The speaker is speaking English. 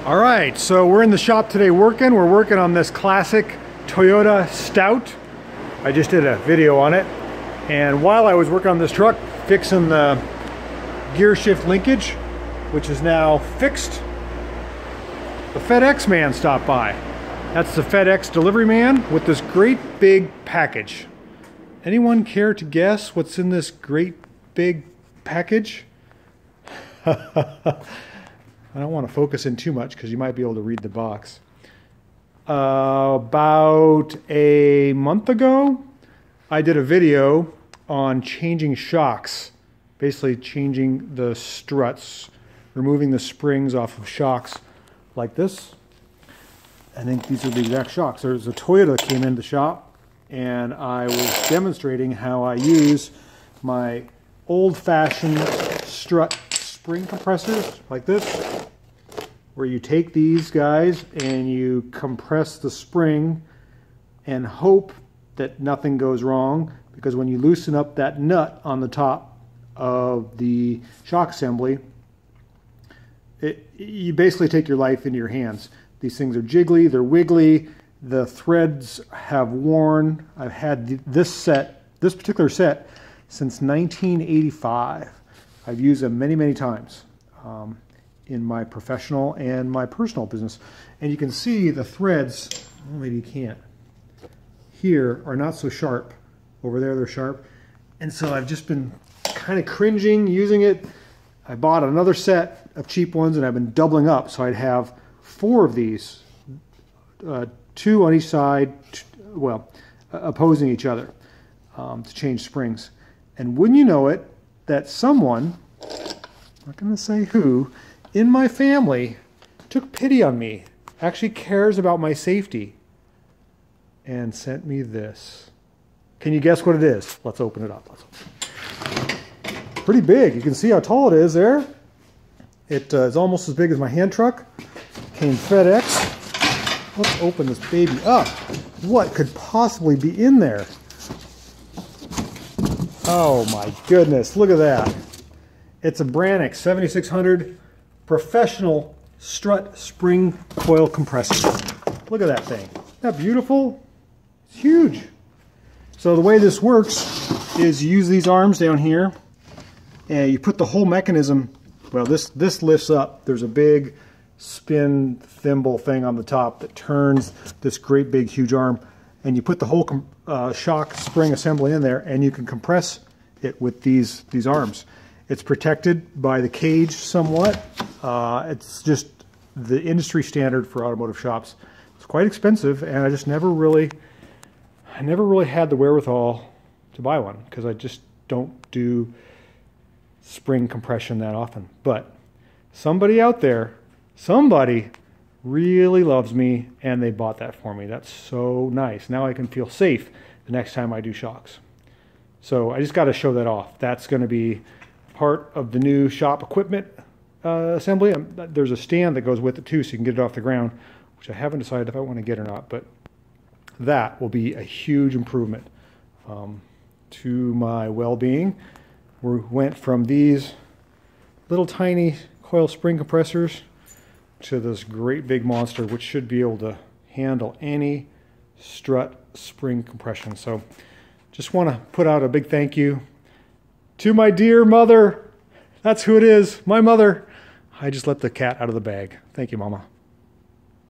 All right, so we're in the shop today working. We're working on this classic Toyota Stout. I just did a video on it. And while I was working on this truck, fixing the gear shift linkage, which is now fixed, the FedEx man stopped by. That's the FedEx delivery man with this great big package. Anyone care to guess what's in this great big package? I don't want to focus in too much because you might be able to read the box. About a month ago, I did a video on changing shocks, basically changing the struts, removing the springs off of shocks like this. I think these are the exact shocks. There's a Toyota that came into the shop, and I was demonstrating how I use my old-fashioned strut spring compressors like this, where you take these guys and you compress the spring and hope that nothing goes wrong, because when you loosen up that nut on the top of the shock assembly, you basically take your life into your hands. These things are jiggly, they're wiggly, the threads have worn. I've had this particular set since 1985. I've used them many, many times in my professional and my personal business. And you can see the threads, well, maybe you can't, here are not so sharp. Over there they're sharp. And so I've just been kind of cringing using it. I bought another set of cheap ones and I've been doubling up. So I'd have 4 of these, 2 on each side, well, opposing each other to change springs. And wouldn't you know it, that someone, I'm not going to say who, in my family took pity on me, actually cares about my safety, and sent me this. Can you guess what it is? Let's open it up. Pretty big. You can see how tall it is there. It is almost as big as my hand truck. Came FedEx. Let's open this baby up. What could possibly be in there? Oh my goodness, look at that. It's a Brannick 7600 professional strut spring coil compressor. Look at that thing. Isn't that beautiful? It's huge. So the way this works is you use these arms down here and you put the whole mechanism, well, this lifts up. There's a big spin thimble thing on the top that turns this great big huge arm, and you put the whole shock spring assembly in there, and you can compress it with these arms. It's protected by the cage somewhat. It's just the industry standard for automotive shops. It's quite expensive, and I just never really had the wherewithal to buy one because I just don't do spring compression that often. But somebody out there, somebody really loves me, and they bought that for me. That's so nice. Now I can feel safe the next time I do shocks. So I just got to show that off. That's going to be part of the new shop equipment assembly. There's a stand that goes with it too, so you can get it off the ground, which I haven't decided if I want to get or not, but that will be a huge improvement to my well-being. We went from these little tiny coil spring compressors to this great big monster, which should be able to handle any strut spring compression. So just want to put out a big thank you to my dear mother. That's who it is, my mother. I just let the cat out of the bag. Thank you, Mama.